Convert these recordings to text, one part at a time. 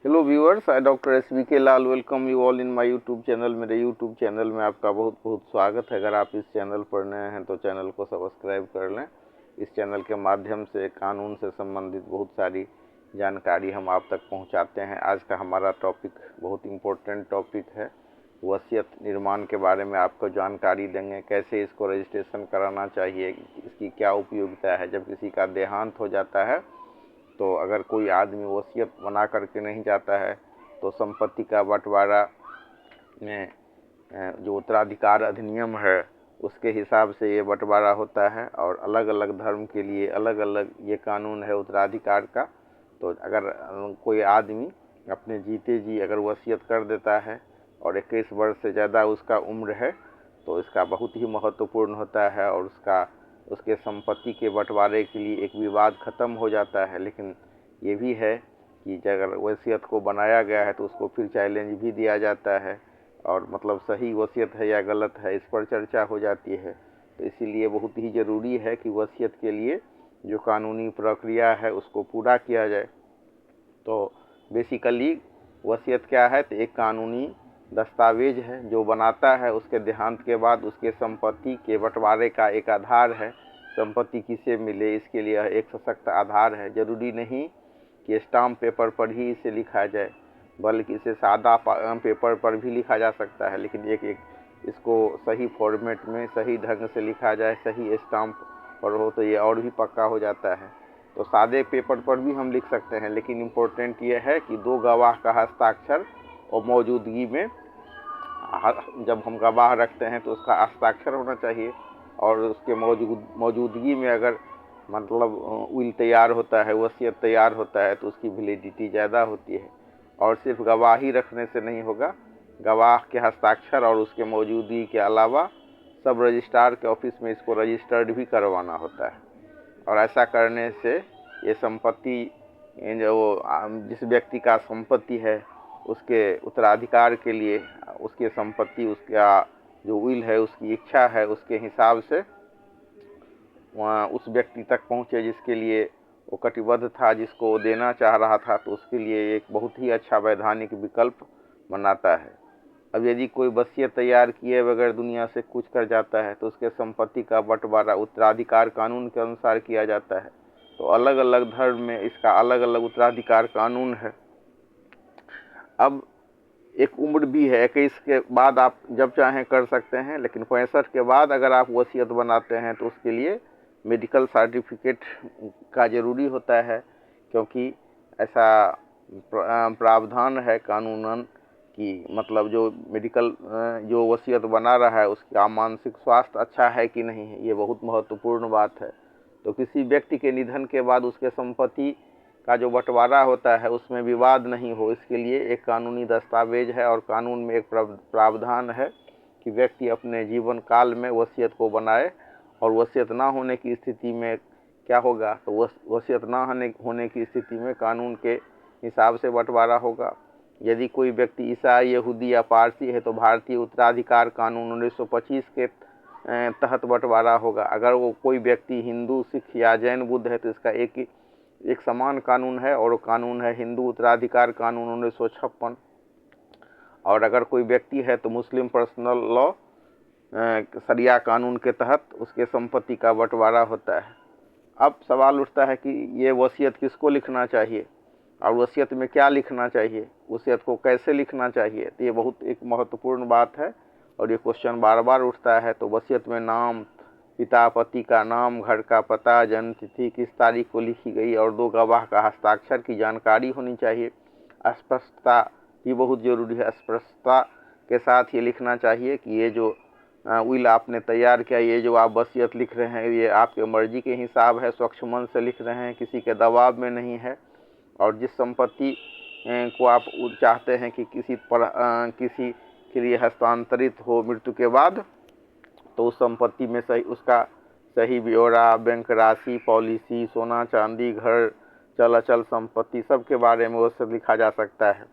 Hello viewers, I doctor SBK Lal welcome you all in my YouTube channel. मेरे YouTube channel में आपका बहुत बहुत स्वागत है। अगर आप इस चैनल पर नए हैं तो चैनल को सब्सक्राइब कर लें। इस चैनल के माध्यम से कानून से संबंधित बहुत सारी जानकारी हम आप तक पहुंचाते हैं। आज का हमारा टॉपिक बहुत इम्पोर्टेंट टॉपिक है। वसीयत निर्माण के बारे में आपको जानकारी देंगे। कैसे इसको रजिस्ट्रेशन कराना चाहिए, इसकी क्या उपयोगिता है। जब किसी का देहांत हो जाता है तो अगर कोई आदमी वसीयत बना करके नहीं जाता है तो संपत्ति का बंटवारा में जो उत्तराधिकार अधिनियम है उसके हिसाब से ये बंटवारा होता है। और अलग अलग धर्म के लिए अलग अलग ये कानून है उत्तराधिकार का। तो अगर कोई आदमी अपने जीते जी अगर वसीयत कर देता है और 21 वर्ष से ज़्यादा उसका उम्र है तो इसका बहुत ही महत्वपूर्ण होता है और उसके संपत्ति के बंटवारे के लिए एक विवाद ख़त्म हो जाता है। लेकिन ये भी है कि अगर वसीयत को बनाया गया है तो उसको फिर चैलेंज भी दिया जाता है और मतलब सही वसीयत है या गलत है इस पर चर्चा हो जाती है। तो इसीलिए बहुत ही ज़रूरी है कि वसीयत के लिए जो कानूनी प्रक्रिया है उसको पूरा किया जाए। तो बेसिकली वसीयत क्या है, तो एक कानूनी दस्तावेज है जो बनाता है उसके देहांत के बाद उसके संपत्ति के बंटवारे का एक आधार है। संपत्ति किसे मिले इसके लिए एक सशक्त आधार है। जरूरी नहीं कि स्टाम्प पेपर पर ही इसे लिखा जाए, बल्कि इसे सादा पेपर पर भी लिखा जा सकता है। लेकिन एक इसको सही फॉर्मेट में सही ढंग से लिखा जाए, सही स्टाम्प पर हो तो ये और भी पक्का हो जाता है। तो सादे पेपर पर भी हम लिख सकते हैं, लेकिन इम्पोर्टेंट ये है कि दो गवाह का हस्ताक्षर और मौजूदगी में, जब हम गवाह रखते हैं तो उसका हस्ताक्षर होना चाहिए और उसके मौजूदगी में अगर मतलब विल तैयार होता है, वसीयत तैयार होता है तो उसकी वैलिडिटी ज़्यादा होती है। और सिर्फ गवाही रखने से नहीं होगा, गवाह के हस्ताक्षर और उसके मौजूदगी के अलावा सब रजिस्ट्रार के ऑफिस में इसको रजिस्टर्ड भी करवाना होता है। और ऐसा करने से ये संपत्ति जो जिस व्यक्ति का संपत्ति है उसके उत्तराधिकार के लिए उसकी संपत्ति, उसका जो विल है, उसकी इच्छा है, उसके हिसाब से वहाँ उस व्यक्ति तक पहुँचे जिसके लिए वो कटिबद्ध था, जिसको देना चाह रहा था। तो उसके लिए एक बहुत ही अच्छा वैधानिक विकल्प बनाता है। अब यदि कोई वसीयत तैयार किए बगैर दुनिया से कूच कर जाता है तो उसके संपत्ति का बंटवारा उत्तराधिकार कानून के अनुसार किया जाता है। तो अलग अलग धर्म में इसका अलग अलग उत्तराधिकार कानून है। अब एक उम्र भी है, 21 के बाद आप जब चाहें कर सकते हैं, लेकिन 65 के बाद अगर आप वसीयत बनाते हैं तो उसके लिए मेडिकल सर्टिफिकेट का ज़रूरी होता है, क्योंकि ऐसा प्रावधान है कानूनन कि मतलब जो मेडिकल जो वसीयत बना रहा है उसका मानसिक स्वास्थ्य अच्छा है कि नहीं है, ये बहुत महत्वपूर्ण बात है। तो किसी व्यक्ति के निधन के बाद उसके संपत्ति का जो बंटवारा होता है उसमें विवाद नहीं हो, इसके लिए एक कानूनी दस्तावेज है और कानून में एक प्रावधान है कि व्यक्ति अपने जीवन काल में वसीयत को बनाए। और वसीयत ना होने की स्थिति में क्या होगा, तो वसीयत ना होने की स्थिति में कानून के हिसाब से बंटवारा होगा। यदि कोई व्यक्ति ईसाई, यहूदी या पारसी है तो भारतीय उत्तराधिकार कानून 1925 के तहत बंटवारा होगा। अगर वो कोई व्यक्ति हिंदू, सिख या जैन बुद्ध है तो इसका एक समान कानून है और कानून है हिंदू उत्तराधिकार कानून 1956। और अगर कोई व्यक्ति है तो मुस्लिम पर्सनल लॉ शरिया कानून के तहत उसके संपत्ति का बंटवारा होता है। अब सवाल उठता है कि ये वसीयत किसको लिखना चाहिए और वसीयत में क्या लिखना चाहिए, वसीयत को कैसे लिखना चाहिए। तो ये बहुत एक महत्वपूर्ण बात है और ये क्वेश्चन बार बार उठता है। तो वसीयत में नाम, पिता पति का नाम, घर का पता, जन्म तिथि, किस तारीख को लिखी गई और दो गवाह का हस्ताक्षर की जानकारी होनी चाहिए। स्पष्टता भी बहुत जरूरी है। स्पष्टता के साथ ये लिखना चाहिए कि ये जो विल आपने तैयार किया, ये जो आप वसीयत लिख रहे हैं, ये आपके मर्जी के हिसाब है, स्वच्छ मन से लिख रहे हैं, किसी के दबाव में नहीं है। और जिस संपत्ति को आप चाहते हैं कि किसी के लिए हस्तांतरित हो मृत्यु के बाद, तो उस संपत्ति में उसका सही ब्यौरा, बैंक राशि, पॉलिसी, सोना चांदी, घर, चल अचल संपत्ति, सब के बारे में वो सब लिखा जा सकता है।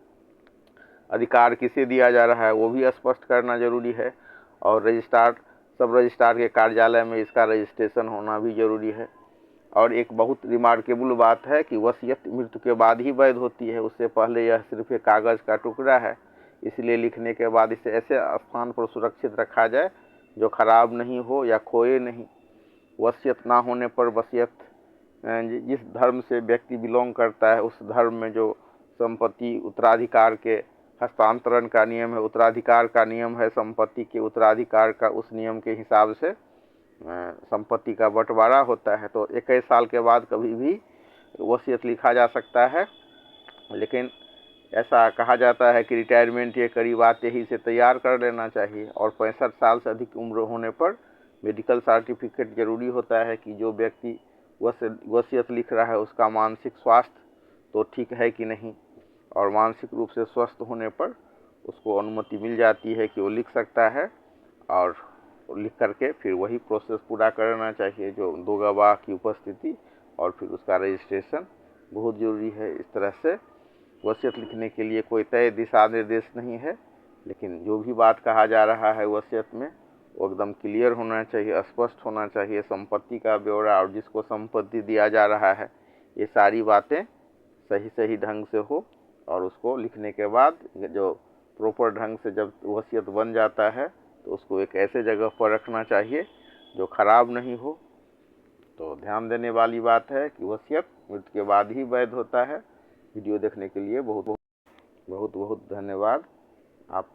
अधिकार किसे दिया जा रहा है वो भी स्पष्ट करना जरूरी है। और सब रजिस्ट्रार के कार्यालय में इसका रजिस्ट्रेशन होना भी जरूरी है। और एक बहुत रिमार्केबल बात है कि वसीयत मृत्यु के बाद ही वैध होती है, उससे पहले यह सिर्फ एक कागज़ का टुकड़ा है। इसलिए लिखने के बाद इसे ऐसे स्थान पर सुरक्षित रखा जाए जो खराब नहीं हो या खोए नहीं। वसीयत ना होने पर वसीयत जिस धर्म से व्यक्ति बिलोंग करता है उस धर्म में जो संपत्ति उत्तराधिकार के हस्तांतरण का नियम है, उत्तराधिकार का नियम है, संपत्ति के उत्तराधिकार का, उस नियम के हिसाब से संपत्ति का बंटवारा होता है। तो 21 साल के बाद कभी भी वसीयत लिखा जा सकता है, लेकिन ऐसा कहा जाता है कि रिटायरमेंट के करीब आते ही इसे तैयार कर लेना चाहिए। और 65 साल से अधिक उम्र होने पर मेडिकल सर्टिफिकेट जरूरी होता है कि जो व्यक्ति वसीयत लिख रहा है उसका मानसिक स्वास्थ्य तो ठीक है कि नहीं, और मानसिक रूप से स्वस्थ होने पर उसको अनुमति मिल जाती है कि वो लिख सकता है, और लिख करके फिर वही प्रोसेस पूरा करना चाहिए, जो 2 गवाह की उपस्थिति और फिर उसका रजिस्ट्रेशन बहुत ज़रूरी है। इस तरह से वसीयत लिखने के लिए कोई तय दिशा निर्देश नहीं है, लेकिन जो भी बात कहा जा रहा है वसीयत में वो एकदम क्लियर होना चाहिए, स्पष्ट होना चाहिए। संपत्ति का ब्यौरा और जिसको संपत्ति दिया जा रहा है ये सारी बातें सही ढंग से हो, और उसको लिखने के बाद जो प्रॉपर ढंग से जब वसीयत बन जाता है तो उसको एक ऐसे जगह पर रखना चाहिए जो खराब नहीं हो। तो ध्यान देने वाली बात है कि वसीयत मृत्यु के बाद ही वैध होता है। वीडियो देखने के लिए बहुत बहुत धन्यवाद। आप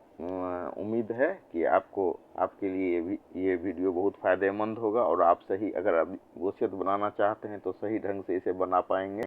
उम्मीद है कि आपके लिए ये वीडियो बहुत फ़ायदेमंद होगा, और आप अगर वसीयत बनाना चाहते हैं तो सही ढंग से इसे बना पाएंगे।